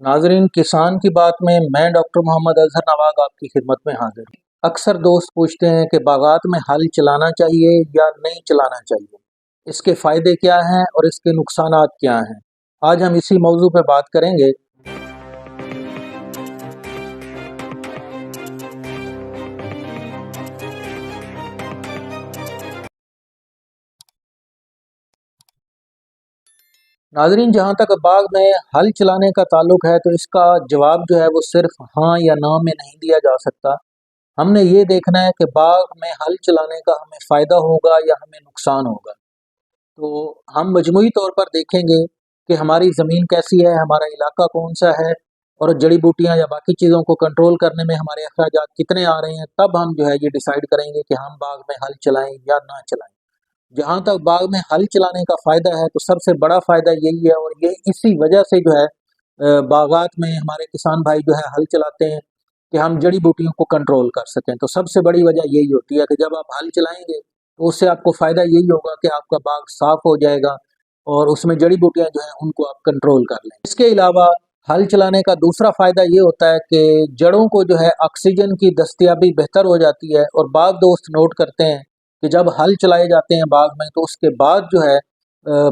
नाजरीन, किसान की बात में मैं डॉक्टर मोहम्मद अजहर नवाज आपकी खिदमत में हाजिर हूँ। अक्सर दोस्त पूछते हैं कि बागात में हल चलाना चाहिए या नहीं चलाना चाहिए, इसके फ़ायदे क्या हैं और इसके नुकसानात क्या हैं। आज हम इसी मौजू पे बात करेंगे। नाजरीन, जहाँ तक बाग में हल चलाने का ताल्लुक है तो इसका जवाब जो है वो सिर्फ हाँ या ना में नहीं दिया जा सकता। हमने ये देखना है कि बाग में हल चलाने का हमें फ़ायदा होगा या हमें नुकसान होगा। तो हम मजमूई तौर पर देखेंगे कि हमारी ज़मीन कैसी है, हमारा इलाका कौन सा है और जड़ी बूटियाँ या बाकी चीज़ों को कंट्रोल करने में हमारे अखराजात कितने आ रहे हैं। तब हम जो है ये डिसाइड करेंगे कि हम बाग में हल चलाएं या ना चलाएं। जहाँ तक बाग में हल चलाने का फ़ायदा है तो सबसे बड़ा फ़ायदा यही है, और ये इसी वजह से जो है बागात में हमारे किसान भाई जो है हल चलाते हैं कि हम जड़ी बूटियों को कंट्रोल कर सकें। तो सबसे बड़ी वजह यही होती है कि जब आप हल चलाएंगे तो उससे आपको फ़ायदा यही होगा कि आपका बाग साफ हो जाएगा और उसमें जड़ी बूटियां जो हैं उनको आप कंट्रोल कर लें। इसके अलावा हल चलाने का दूसरा फ़ायदा ये होता है कि जड़ों को जो है ऑक्सीजन की दस्तियाबी बेहतर हो जाती है। और बाग दोस्त नोट करते हैं कि जब हल चलाए जाते हैं बाग में तो उसके बाद जो है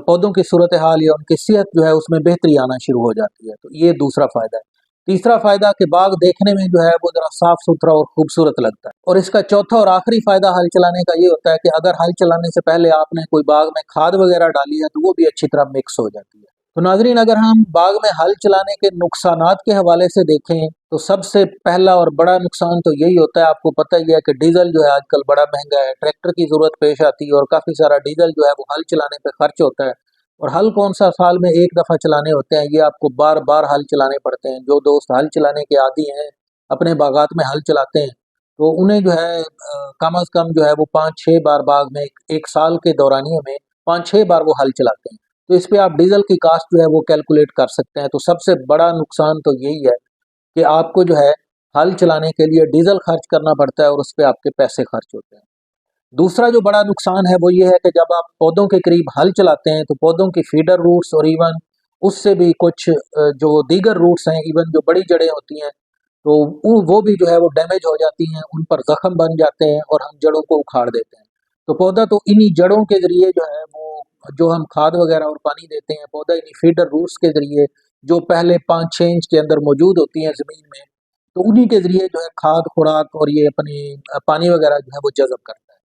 पौधों की सूरत हाल या उनकी सेहत जो है उसमें बेहतरी आना शुरू हो जाती है। तो ये दूसरा फ़ायदा है। तीसरा फ़ायदा कि बाग देखने में जो है वो ज़रा साफ़ सुथरा और खूबसूरत लगता है। और इसका चौथा और आखिरी फ़ायदा हल चलाने का ये होता है कि अगर हल चलाने से पहले आपने कोई बाग में खाद वगैरह डाली है तो वो भी अच्छी तरह मिक्स हो जाती है। तो नाजरीन, अगर हम बाग में हल चलाने के नुकसानात के हवाले से देखें तो सबसे पहला और बड़ा नुकसान तो यही होता है, आपको पता ही है कि डीजल जो है आजकल बड़ा महंगा है, ट्रैक्टर की ज़रूरत पेश आती है और काफ़ी सारा डीजल जो है वो हल चलाने पे खर्च होता है। और हल कौन सा साल में एक दफ़ा चलाने होते हैं, ये आपको बार बार हल चलाने पड़ते हैं। जो दोस्त हल चलाने के आदी हैं, अपने बागात में हल चलाते हैं, तो उन्हें जो है कम अज़ कम जो है वो 5-6 बार बाग में एक साल के दौरानिए में 5-6 बार वो हल चलाते हैं। तो इस पे आप डीजल की कास्ट जो है वो कैलकुलेट कर सकते हैं। तो सबसे बड़ा नुकसान तो यही है कि आपको जो है हल चलाने के लिए डीजल खर्च करना पड़ता है और उस पे आपके पैसे खर्च होते हैं। दूसरा जो बड़ा नुकसान है वो ये है कि जब आप पौधों के करीब हल चलाते हैं तो पौधों की फीडर रूट्स और इवन उससे भी कुछ जो दीगर रूट्स हैं, इवन जो बड़ी जड़ें होती हैं, तो वो भी जो है वो डैमेज हो जाती हैं, उन पर जख्म बन जाते हैं और हम जड़ों को उखाड़ देते हैं। तो पौधा तो इन्हीं जड़ों के जरिए जो है वो, जो हम खाद वगैरह और पानी देते हैं, पौधा इन्हीं फीडर रूट्स के जरिए जो पहले 5-6 इंच के अंदर मौजूद होती हैं ज़मीन में, तो उन्हीं के जरिए जो है खाद खुराक और ये अपनी पानी वगैरह जो है वो जज़ब करता है।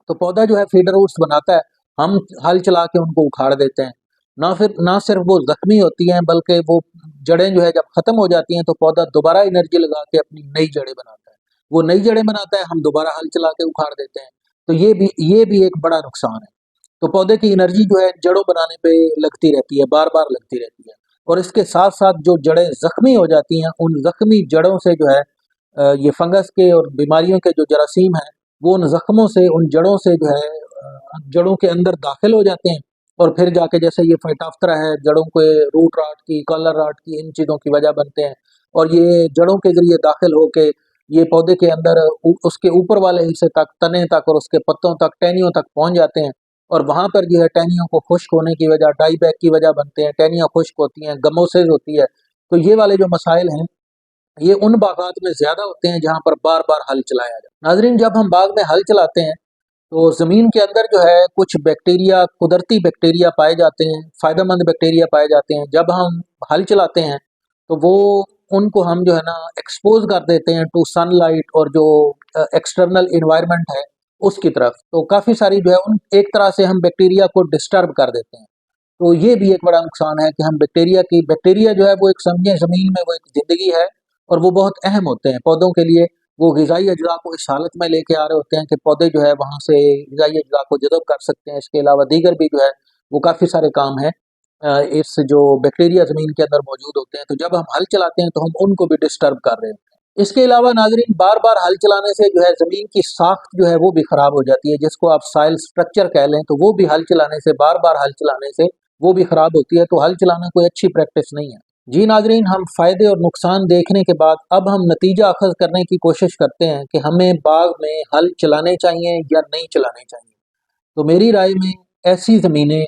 तो पौधा जो है फीडर रूट्स बनाता है, हम हल चला के उनको उखाड़ देते हैं। ना सिर्फ वो ज़ख्मी होती हैं बल्कि वो जड़ें जो है जब ख़त्म हो जाती हैं तो पौधा दोबारा एनर्जी लगा के अपनी नई जड़ें बनाता है। वो नई जड़ें बनाता है, हम दोबारा हल चला के उखाड़ देते हैं। तो ये भी एक बड़ा नुकसान है। तो पौधे की एनर्जी जो है जड़ों बनाने पे लगती रहती है, बार-बार लगती रहती है। और इसके साथ-साथ जो जड़ें ज़ख्मी हो जाती हैं, उन ज़ख्मी जड़ों से जो है ये फंगस के और बीमारियों के जो जरासीम हैं, वो उन ज़ख्मों से, उन जड़ों से जो है जड़ों के अंदर दाखिल हो जाते हैं और फिर जाके जैसे ये फाइटोप्थरा है, जड़ों के रूट रॉट की, कॉलर रॉट की, इन चीज़ों की वजह बनते हैं और ये जड़ों के ज़रिए दाखिल होके ये पौधे के अंदर उसके ऊपर वाले हिस्से तक, तने तक और उसके पत्तों तक, टहनियों तक पहुँच जाते हैं। और वहाँ पर जो है टहनियों को खुश्क होने की वजह, डाई बैक की वजह बनते हैं, टहनियाँ खुश्क होती हैं, गमोसिस होती है। तो ये वाले जो मसाइल हैं, ये उन बागात में ज़्यादा होते हैं जहाँ पर बार-बार हल चलाया जाए। नाज़रीन, जब हम बाग में हल चलाते हैं तो ज़मीन के अंदर जो है कुछ बैक्टीरिया, कुदरती बैक्टीरिया पाए जाते हैं, फ़ायदेमंद बैक्टीरिया पाए जाते हैं। जब हम हल चलाते हैं तो वो उनको हम जो है ना एक्सपोज़ कर देते हैं टू सनलाइट और जो एक्सटर्नल एनवायरनमेंट है उसकी तरफ। तो काफ़ी सारी जो है उन एक तरह से हम बैक्टीरिया को डिस्टर्ब कर देते हैं। तो ये भी एक बड़ा नुकसान है कि हम बैक्टीरिया जो है वो एक समझें ज़मीन में वो एक ज़िंदगी है और वो बहुत अहम होते हैं पौधों के लिए। वो ग़िज़ाई अज़्ज़ा को इस हालत में लेके आ रहे होते हैं कि पौधे जो है वहाँ से ग़िज़ाई अज़्ज़ा को जज़ब कर सकते हैं। इसके अलावा दीगर भी जो है वो काफ़ी सारे काम हैं इस जो बैक्टीरिया ज़मीन के अंदर मौजूद होते हैं। तो जब हम हल चलाते हैं तो हम उनको भी डिस्टर्ब कर रहे होते हैं। इसके अलावा नाज़रीन, बार-बार हल चलाने से जो है ज़मीन की साख़्त जो है वो भी ख़राब हो जाती है, जिसको आप सॉइल स्ट्रक्चर कह लें, तो वो भी हल चलाने से, बार-बार हल चलाने से वो भी ख़राब होती है। तो हल चलाना कोई अच्छी प्रैक्टिस नहीं है। जी नाज़रीन, हम फ़ायदे और नुकसान देखने के बाद अब हम नतीजा अख़ज़ करने की कोशिश करते हैं कि हमें बाग में हल चलाने चाहिए या नहीं चलाने चाहिए। तो मेरी राय में ऐसी ज़मीनें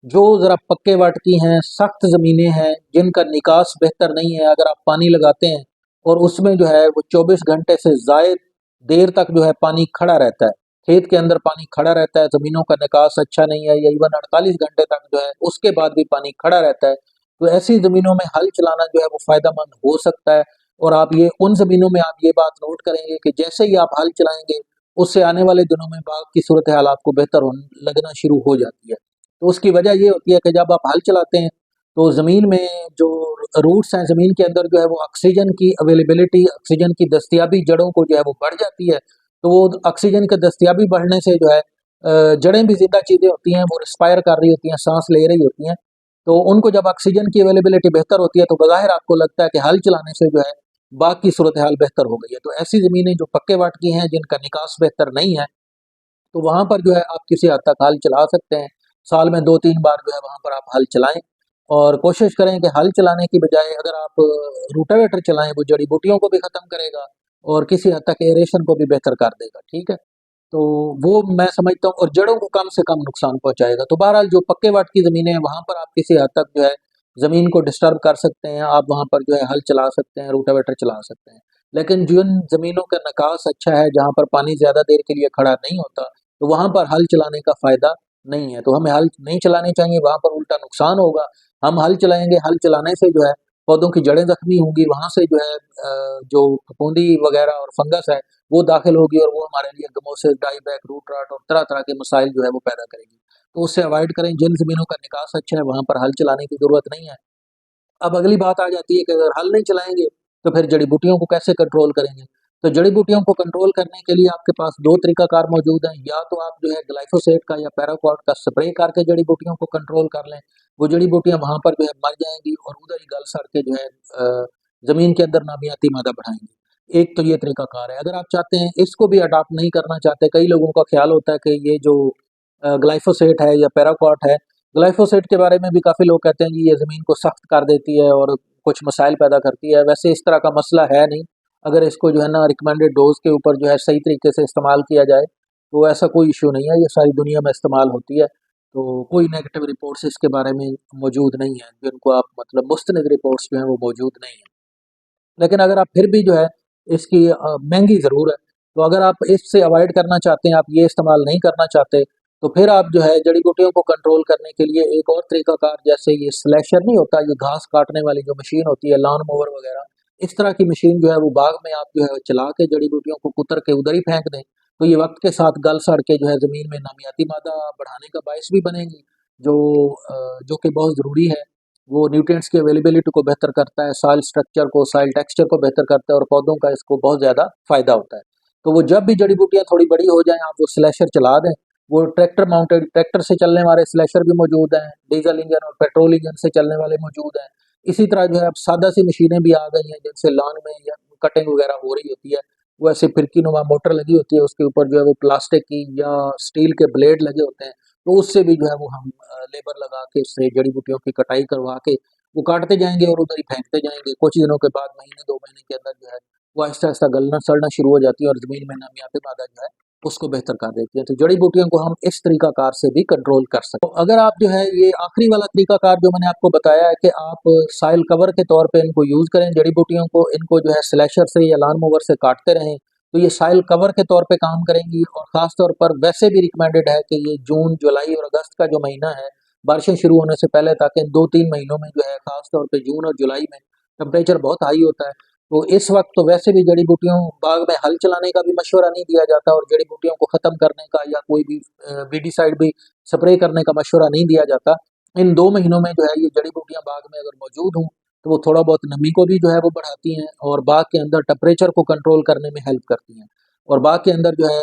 जो ज़रा पक्के वाट की हैं, सख्त ज़मीनें हैं, जिनका निकास बेहतर नहीं है, अगर आप पानी लगाते हैं और उसमें जो है वो 24 घंटे से ज़ायद देर तक जो है पानी खड़ा रहता है, खेत के अंदर पानी खड़ा रहता है, ज़मीनों का निकास अच्छा नहीं है या इवन 48 घंटे तक जो है उसके बाद भी पानी खड़ा रहता है, तो ऐसी ज़मीनों में हल चलाना जो है वो फ़ायदेमंद हो सकता है। और आप ये उन ज़मीनों में आप ये बात नोट करेंगे कि जैसे ही आप हल चलाएँगे, उससे आने वाले दिनों में बाग की सूरत हाल आपको बेहतर होने लगना शुरू हो जाती है। तो उसकी वजह ये होती है कि जब आप हल चलाते हैं तो ज़मीन में जो रूट्स हैं, ज़मीन के अंदर जो है वो ऑक्सीजन की अवेलेबिलिटी, ऑक्सीजन की दस्तयाबी जड़ों को जो है वो बढ़ जाती है। तो वो ऑक्सीजन की दस्तयाबी बढ़ने से जो है जड़ें भी ज़िंदा चीज़ें होती हैं, वो रिस्पायर कर रही होती हैं, सांस ले रही होती हैं। तो उनको जब ऑक्सीजन की अवेलेबिलिटी बेहतर होती है तो बज़ाहिर आपको लगता है कि हल चलाने से जो है बाग की सूरत हाल बेहतर हो गई है। तो ऐसी ज़मीनें जो पक्के वाट की हैं, जिनका निकास बेहतर नहीं है, तो वहाँ पर जो है आप किसी हद तक हल चला सकते हैं। साल में 2-3 बार जो है वहाँ पर आप हल चलाएँ और कोशिश करें कि हल चलाने की बजाय अगर आप रोटावेटर चलाएँ, वो जड़ी-बूटियों को भी ख़त्म करेगा और किसी हद तक एरेशन को भी बेहतर कर देगा, ठीक है? तो वो मैं समझता हूँ और जड़ों को कम से कम नुकसान पहुँचाएगा। तो बहरहाल जो पक्के वाट की ज़मीनें हैं, वहाँ पर आप किसी हद तक जो है ज़मीन को डिस्टर्ब कर सकते हैं, आप वहाँ पर जो है हल चला सकते हैं, रोटावेटर चला सकते हैं। लेकिन जिन ज़मीनों का निकास अच्छा है, जहाँ पर पानी ज़्यादा देर के लिए खड़ा नहीं होता, तो वहाँ पर हल चलाने का फ़ायदा नहीं है। तो हमें हल नहीं चलाने चाहिए, वहाँ पर उल्टा नुकसान होगा। हम हल चलाएँगे, हल चलाने से जो है पौधों की जड़ें ज़ख्मी होंगी, वहाँ से जो है जो फफूंदी वगैरह और फंगस है, वो दाखिल होगी और वो हमारे लिए गमोसिस, डाईबैक, रूट रॉट और तरह-तरह के मसाइल जो है वो पैदा करेगी। तो उससे अवॉइड करें, जिन ज़मीनों का निकास अच्छा है, वहाँ पर हल चलाने की ज़रूरत नहीं है। अब अगली बात आ जाती है कि अगर हल नहीं चलाएँगे, तो फिर जड़ी-बूटियों को कैसे कंट्रोल करेंगे? तो जड़ी-बूटियों को कंट्रोल करने के लिए आपके पास 2 तरीकाकार मौजूद हैं, या तो आप जो है ग्लाइफोसेट का या पैराक्वाट का स्प्रे करके जड़ी-बूटियों को कंट्रोल कर लें। वो जड़ी-बूटियाँ वहाँ पर जो है मर जाएँगी और उधर ही गल-सड़ के जो है ज़मीन के अंदर नामियाती मादा बढ़ाएँगी। एक तो ये तरीकाकार है। अगर आप चाहते हैं इसको भी अडॉप्ट नहीं करना चाहते, कई लोगों का ख़्याल होता है कि ये जो ग्लाइफोसेट है या पैराक्वाट है, ग्लाइफोसेट के बारे में भी काफ़ी लोग कहते हैं कि ये ज़मीन को सख्त कर देती है और कुछ मसाइल पैदा करती है। वैसे इस तरह का मसला है नहीं। अगर इसको जो है ना रिकमेंडेड डोज़ के ऊपर जो है सही तरीके से इस्तेमाल किया जाए, तो ऐसा कोई इश्यू नहीं है, ये सारी दुनिया में इस्तेमाल होती है। तो कोई नेगेटिव रिपोर्ट्स इसके बारे में मौजूद नहीं हैं, जिनको आप मतलब मुस्तनद रिपोर्ट्स जो हैं वो मौजूद नहीं हैं। लेकिन अगर आप फिर भी जो है इसकी महँगी ज़रूर है, तो अगर आप इससे अवॉइड करना चाहते हैं, आप ये इस्तेमाल नहीं करना चाहते, तो फिर आप जो है जड़ी-बूटियों को कंट्रोल करने के लिए एक और तरीकाकार, जैसे ये स्लैशर नहीं होता, ये घास काटने वाली जो मशीन होती है, लॉन मोवर वगैरह, इस तरह की मशीन जो है वो बाग में आप जो है चला के जड़ी-बूटियों को कुतर के उधर ही फेंक दें, तो ये वक़्त के साथ गल-सड़ के जो है ज़मीन में नामियाती मादा बढ़ाने का बाइस भी बनेंगी, जो जो कि बहुत ज़रूरी है। वो न्यूट्रिएंट्स की अवेलेबिलिटी को बेहतर करता है, सॉइल स्ट्रक्चर को, सॉइल टेक्सचर को बेहतर करता है और पौधों का इसको बहुत ज़्यादा फ़ायदा होता है। तो वो जब भी जड़ी-बूटियाँ थोड़ी बड़ी हो जाएँ, आप वो स्लैशर चला दें। वो ट्रैक्टर माउंटेड, ट्रैक्टर से चलने वाले स्लैशर भी मौजूद हैं, डीज़ल इंजन और पेट्रोल इंजन से चलने वाले मौजूद हैं। इसी तरह जो है अब सादा-सी मशीनें भी आ गई हैं, जिनसे लॉन में या कटिंग वगैरह हो रही होती है। वो ऐसे फिरकी-नुमा मोटर लगी होती है, उसके ऊपर जो है वो प्लास्टिक की या स्टील के ब्लेड लगे होते हैं। तो उससे भी जो है वो हम लेबर लगा के उससे जड़ी-बूटियों की कटाई करवा के वो काटते जाएँगे और उधर ही फेंकते जाएँगे। कुछ दिनों के बाद महीने 2 महीने के अंदर जो है वो आहिस्ता-आहिस्ता गलना-सड़ना शुरू हो जाती है और ज़मीन में नामियाती मादा जो है उसको बेहतर कर देती है। तो जड़ी-बूटियों को हम इस तरीकाकार से भी कंट्रोल कर सकते हैं। तो अगर आप जो है ये आखिरी वाला तरीकाकार जो मैंने आपको बताया है कि आप सॉइल कवर के तौर पे इनको यूज़ करें जड़ी-बूटियों को, इनको जो है स्लैशर से या लॉन मोवर से काटते रहें, तो ये सॉइल कवर के तौर पे काम करेंगी और ख़ास तौर पर वैसे भी रिकमेंडेड है कि ये जून, जुलाई और अगस्त का जो महीना है, बारिशें शुरू होने से पहले तक इन 2-3 महीनों में जो है ख़ास तौर पे जून और जुलाई में टेम्परेचर बहुत हाई होता है। तो इस वक़्त तो वैसे भी जड़ी-बूटियों बाग में हल चलाने का भी मशवरा नहीं दिया जाता और जड़ी-बूटियों को ख़त्म करने का या कोई भी वीडीसाइड भी स्प्रे करने का मशवरा नहीं दिया जाता। इन 2 महीनों में जो है ये जड़ी-बूटियाँ बाग में अगर मौजूद हों, तो वो थोड़ा बहुत नमी को भी जो है वो बढ़ाती हैं और बाग के अंदर टेम्परेचर को कंट्रोल करने में हेल्प करती हैं। और बाग के अंदर जो है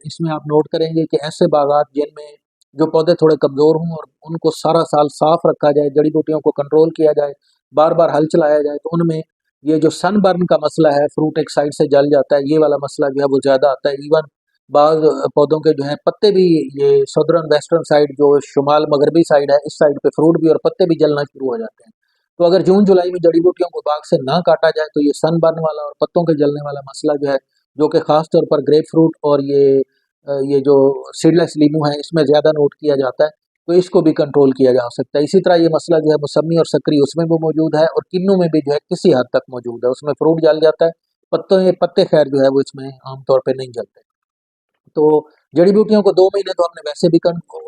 इसमें आप नोट करेंगे कि ऐसे बागात जिनमें जो पौधे थोड़े कमज़ोर हों और उनको सारा साल साफ रखा जाए, जड़ी-बूटियों को कंट्रोल किया जाए, बार-बार हल चलाया जाए, तो उनमें ये जो सनबर्न का मसला है, फ्रूट एक साइड से जल जाता है, ये वाला मसला जो है वो ज़्यादा आता है। इवन बाज़ पौधों के जो है पत्ते भी, ये साउदर्न वेस्टर्न साइड जो शुमाल मगरबी साइड है, इस साइड पे फ्रूट भी और पत्ते भी जलना शुरू हो जाते हैं। तो अगर जून-जुलाई में जड़ी-बूटियों को बाग से ना काटा जाए, तो ये सनबर्न वाला और पत्तों के जलने वाला मसला जो है, जो कि ख़ास तौर पर ग्रेपफ्रूट और ये जो सीडलेस लीमू है, इसमें ज़्यादा नोट किया जाता है। तो इसको भी कंट्रोल किया जा सकता है। इसी तरह ये मसला जो है मौसमी और सकरी उसमें भी मौजूद है, और किन्नू में भी जो है किसी हद तक मौजूद है। उसमें फ्रूट जल जाता है, पत्ते खैर जो है वो इसमें आमतौर पे नहीं जलते। तो जड़ी बूटियों को 2 महीने तो हमने वैसे भी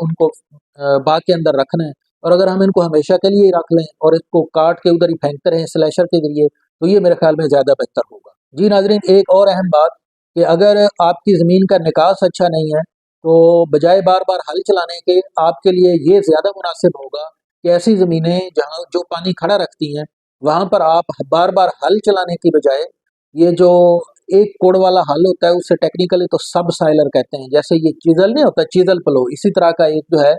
उनको बाग के अंदर रखना है, और अगर हम इनको हमेशा के लिए ही रख लें और इसको काट के उधर ही फेंकते रहें स्लैशर के जरिए, तो ये मेरे ख्याल में ज़्यादा बेहतर होगा। जी नाजरीन, एक और अहम बात कि अगर आपकी ज़मीन का निकास अच्छा नहीं है, तो बजाय बार बार हल चलाने के आपके लिए ये ज़्यादा मुनासिब होगा कि ऐसी ज़मीनें जहाँ जो पानी खड़ा रखती हैं, वहाँ पर आप बार बार हल चलाने की बजाय ये जो एक कोड़ वाला हल होता है, उसे टेक्निकली तो सब साइलर कहते हैं। जैसे ये चीजल नहीं होता, चीजल प्लो, इसी तरह का एक जो है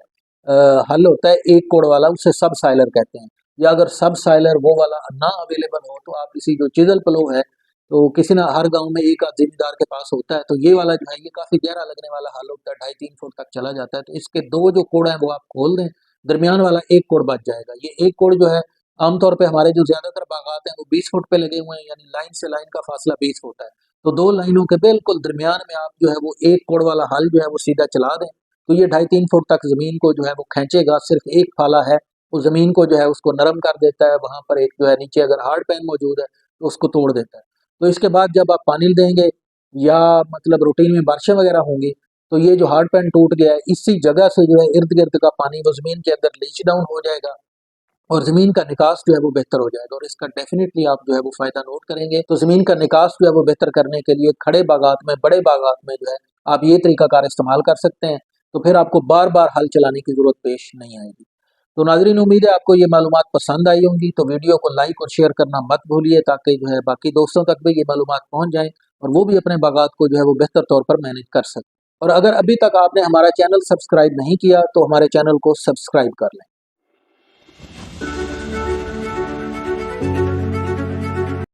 हल होता है एक कोड़ वाला, उसे सब साइलर कहते हैं। या अगर सब साइलर वो वाला ना अवेलेबल हो, तो आप इसी जो चीजल प्लो है, तो किसी ना हर गांव में एक आध जिम्मेदार के पास होता है, तो ये वाला जो है ये काफी गहरा लगने वाला हल होता है, 2.5-3 फुट तक चला जाता है। तो इसके दो जो कोड़ हैं वो आप खोल दें, दरमियान वाला एक कोड़ बच जाएगा। ये एक कोड़ जो है आमतौर पे हमारे जो ज्यादातर बागात हैं वो 20 फुट पे लगे हुए हैं, यानी लाइन से लाइन का फासला 20 फुट है। तो 2 लाइनों के बिल्कुल दरमियान में आप जो है वो एक कोड़ वाला हल जो है वो सीधा चला दें, तो ये 2.5-3 फुट तक जमीन को जो है वो खींचेगा। सिर्फ एक फाला है, उस जमीन को जो है उसको नरम कर देता है। वहां पर एक जो है नीचे अगर हार्ड पैन मौजूद है तो उसको तोड़ देता है। तो इसके बाद जब आप पानी देंगे या मतलब रूटीन में बारिशें वगैरह होंगी, तो ये जो हार्ड पैन टूट गया है, इसी जगह से जो है इर्द गिर्द का पानी वो जमीन के अंदर लीच डाउन हो जाएगा, और ज़मीन का निकास जो है वो बेहतर हो जाएगा, और इसका डेफिनेटली आप जो है वो फ़ायदा नोट करेंगे। तो ज़मीन का निकास जो है वो बेहतर करने के लिए खड़े बागात में, बड़े बागात में जो है आप ये तरीकाकार इस्तेमाल कर सकते हैं, तो फिर आपको बार-बार हल चलाने की ज़रूरत पेश नहीं आएगी। तो नाज़रीन, उम्मीद है आपको ये मालूमात पसंद आई होंगी, तो वीडियो को लाइक और शेयर करना मत भूलिए, ताकि जो है बाकी दोस्तों तक भी ये मालूमात पहुँच जाएँ और वो भी अपने बागात को जो है वो बेहतर तौर पर मैनेज कर सकें। और अगर अभी तक आपने हमारा चैनल सब्सक्राइब नहीं किया, तो हमारे चैनल को सब्सक्राइब कर लें।